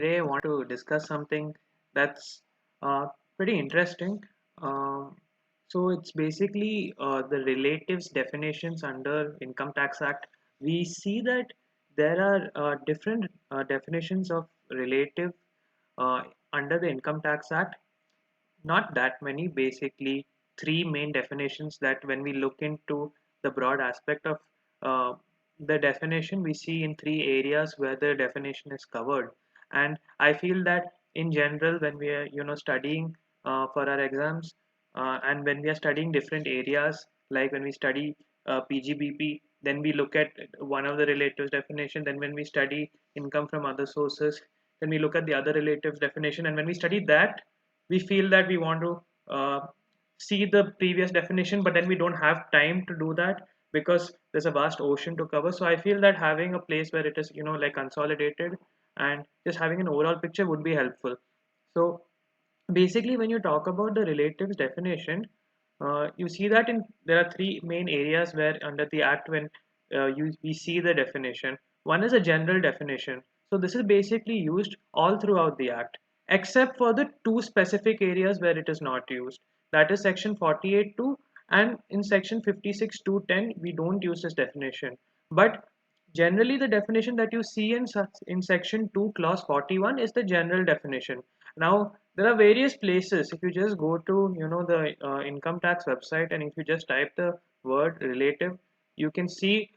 Today I want to discuss something that's uh, pretty interesting. So it's basically the relatives definitions under Income Tax Act. We see that there are different definitions of relative uh, under the Income Tax Act. Not that many, basically three main definitions that when we look into the broad aspect of uh, the definition, we see in three areas where the definition is covered. And I feel that in general, when we are studying for our exams, and when we are studying different areas, like when we study PGBP, then we look at one of the relatives definition. Then when we study income from other sources, then we look at the other relatives definition. And when we study that, we feel that we want to see the previous definition, but then we don't have time to do that because there's a vast ocean to cover. So I feel that having a place where it is like consolidated and just having an overall picture would be helpful. So basically, when you talk about the relatives definition, you see that in there are three main areas where under the act when we see the definition. One is a general definition. So this is basically used all throughout the act, except for the two specific areas where it is not used. That is section 48.2, and in section 56.2.10 we don't use this definition. But generally, the definition that you see in section 2 clause 41 is the general definition. Now there are various places. If you just go to the income tax website, and if you just type the word relative, you can see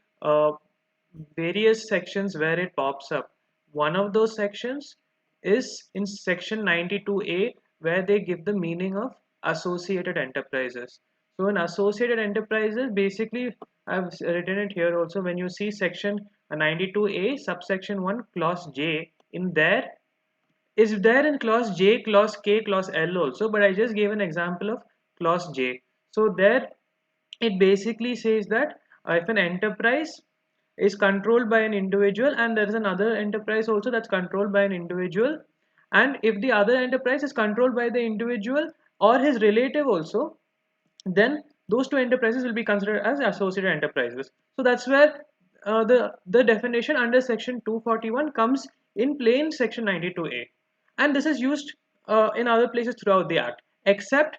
various sections where it pops up. One of those sections is in section 92A, where they give the meaning of associated enterprises. So in associated enterprises, basically I've written it here also. When you see section 92A subsection 1 clause J, in there is there in clause J, clause K, clause L also, but I just gave an example of clause J. So there it basically says that if an enterprise is controlled by an individual and there is another enterprise also that's controlled by an individual, and if the other enterprise is controlled by the individual or his relative also, then those two enterprises will be considered as associated enterprises. So that's where the definition under section 241 comes in plain section 92A, and this is used in other places throughout the act, except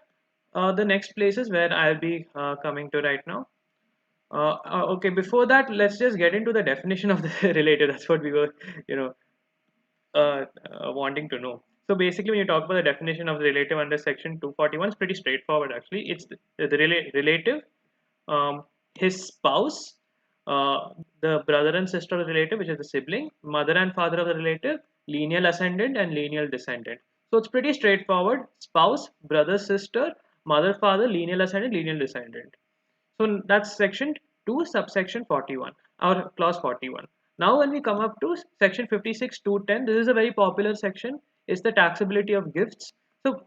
the next places where I'll be coming to right now. Okay, before that, let's just get into the definition of the related. That's what we were, you know, wanting to know. So basically, when you talk about the definition of the relative under section 241, it's pretty straightforward actually. It's the relative, um, his spouse, the brother and sister of the relative, which is the sibling, mother and father of the relative, lineal ascendant and lineal descendant. So it's pretty straightforward: spouse, brother, sister, mother, father, lineal ascendant, lineal descendant. So that's section 2, subsection 41, or clause 41. Now, when we come up to section 56.2.10, this is a very popular section. It's the taxability of gifts. So,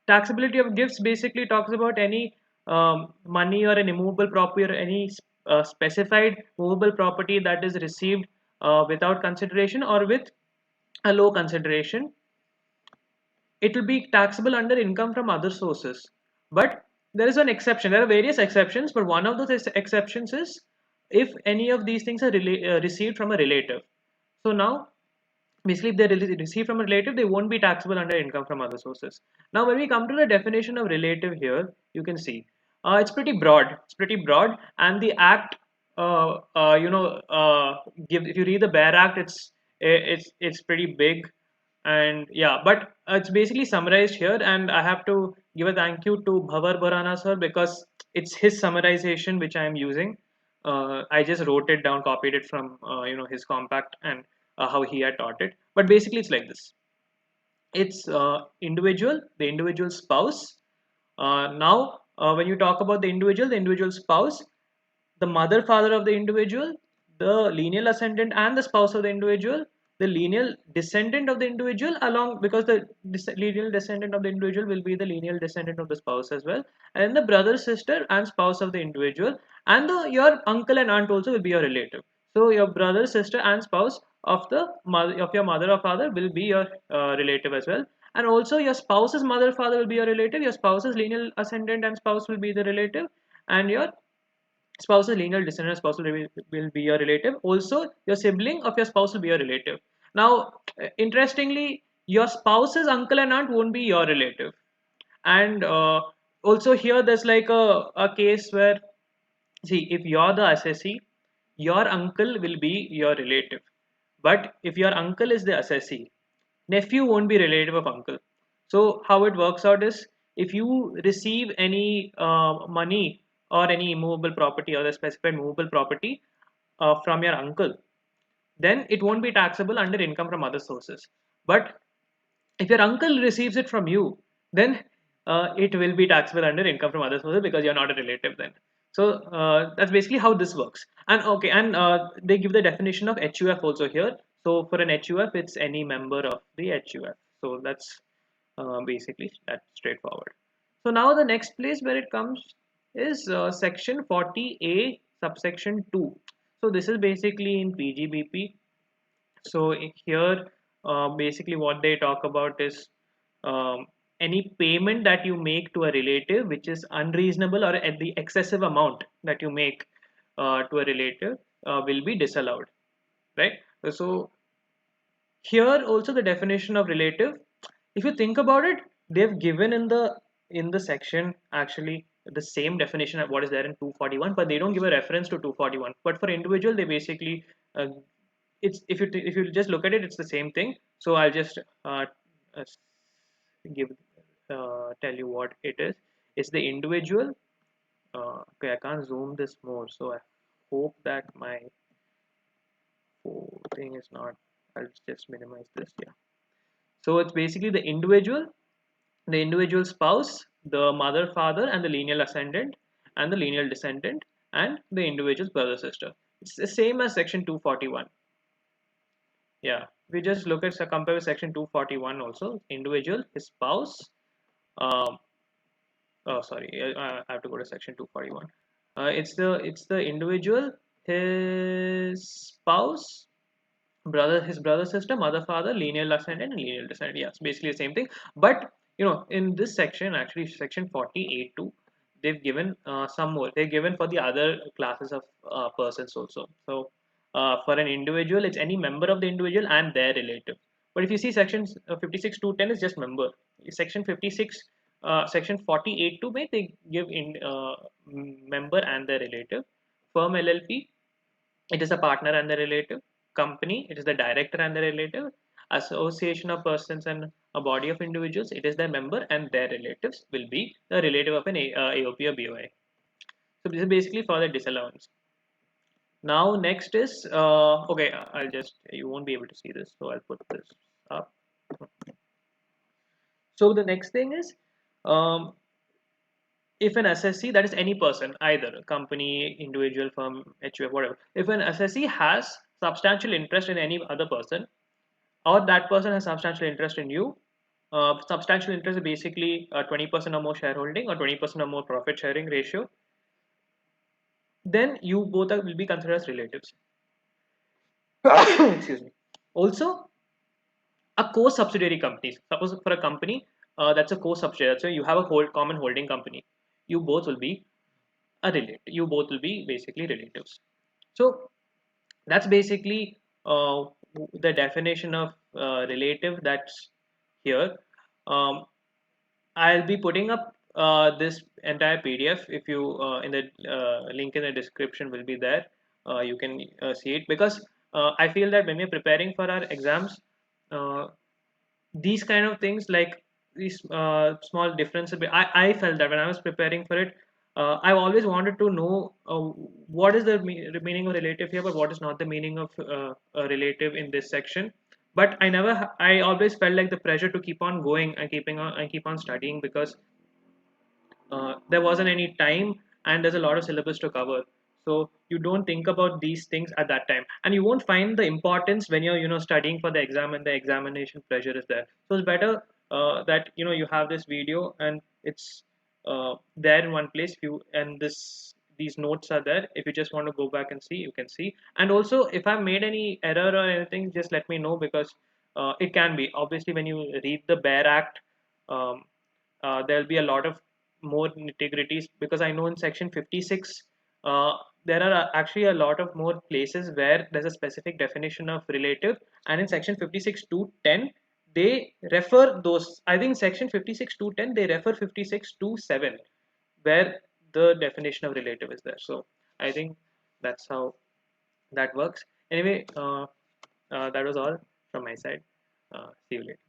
taxability of gifts basically talks about any money or an immovable property or any specified movable property that is received without consideration or with a low consideration. It will be taxable under income from other sources. But there is an exception. There are various exceptions, but one of those exceptions is if any of these things are received from a relative. So now, basically, if they receive from a relative, they won't be taxable under income from other sources. Now, when we come to the definition of relative here, you can see it's pretty broad. It's pretty broad, and the act, give if you read the Bare Act, it's pretty big, and yeah, but it's basically summarized here, and I have to give a thank you to Bhavar Borana sir, because it's his summarization which I am using. I just wrote it down, copied it from his compact, and how he had taught it. But basically, it's like this: it's individual, the individual spouse. Now, when you talk about the individual spouse, the mother father of the individual, the lineal ascendant and the spouse of the individual, the lineal descendant of the individual, along because the lineal descendant of the individual will be the lineal descendant of the spouse as well, and the brother, sister, and spouse of the individual, and your uncle and aunt also will be your relative. So your brother, sister, and spouse of the mother of your mother or father will be your relative as well. And also your spouse's mother father will be your relative, your spouse's lineal ascendant and spouse will be the relative, and your spouse's lineal descendant spouse will be your relative. Also, your sibling of your spouse will be your relative. Now, interestingly, your spouse's uncle and aunt won't be your relative. And also here, there's like a case where, see, if you're the assessee, your uncle will be your relative. But if your uncle is the assessee, nephew won't be relative of uncle. So how it works out is, if you receive any money or any immovable property or the specified movable property from your uncle, then it won't be taxable under income from other sources. But if your uncle receives it from you, then it will be taxable under income from other sources because you're not a relative then. So that's basically how this works. And okay, and they give the definition of HUF also here. So for an HUF, it's any member of the HUF. So that's basically that straightforward. So now the next place where it comes is section 40A subsection 2. So this is basically in PGBP. So here, basically what they talk about is um, any payment that you make to a relative which is unreasonable or at the excessive amount that you make to a relative will be disallowed, right? So here also the definition of relative, if you think about it, they've given in the section actually the same definition of what is there in 241, but they don't give a reference to 241. But for individual, they basically it's if you just look at it, it's the same thing. So I'll just uh, give tell you what it is. It's the individual. Okay, I can't zoom this more, so I hope that my thing is not. I'll just minimize this. Yeah. So it's basically the individual spouse, the mother, father, and the lineal ascendant, and the lineal descendant, and the individual's brother, sister. It's the same as section 241. Yeah, we just look at compare with section 241 also. Individual, his spouse. Um, oh, sorry, I have to go to section 241. It's the individual, his spouse, his brother, sister, mother, father, lineal ascendant, and lineal descendant. Yeah, it's basically the same thing. But in this section, actually, section 48.2, they've given some more. They've given for the other classes of persons also. So for an individual, it's any member of the individual and their relative. But if you see sections 56 to 10 is just member. Section 56, section 48.2, may they give in member and their relative. Firm LLP, it is a partner and the relative. Company, it is the director and the relative. Association of persons and a body of individuals, it is their member and their relatives will be the relative of an AOP or BOI. So this is basically for the disallowance. Now next is okay. I'll just, you won't be able to see this, so I'll put this up. So the next thing is, um, if an assessee, that is any person, either company, individual, firm, HUF, whatever, if an assessee has substantial interest in any other person, or that person has substantial interest in you, substantial interest is basically 20% or more shareholding or 20% or more profit sharing ratio, then you both will be considered as relatives. Excuse me. Also, a co-subsidiary company. Suppose for a company that's a co-subsidiary, so you have a common holding company. You both will be a relate. You both will be basically relatives. So that's basically the definition of relative that's here. Um, I'll be putting up this entire PDF. If you in the link in the description will be there. You can see it, because I feel that when we're preparing for our exams, uh, these kind of things, like these small differences, I felt that when I was preparing for it, I've always wanted to know what is the meaning of relative here, but what is not the meaning of a relative in this section. But I always felt like the pressure to keep on going and keep on studying, because there wasn't any time and there's a lot of syllabus to cover. So you don't think about these things at that time, and you won't find the importance when you're studying for the exam and the examination pressure is there. So it's better that you have this video and it's there in one place. These notes are there. If you just want to go back and see, you can see. And also, if I've made any error or anything, just let me know, because it can be, obviously, when you read the bare act, um, there'll be a lot of more nitty-gritties, because I know in section 56 uh, there are actually a lot of more places where there's a specific definition of relative, and in section 56.2.10 they refer those. I think section 56.2.10 they refer 56.2.7 where the definition of relative is there. So I think that's how that works. Anyway, that was all from my side. See you later.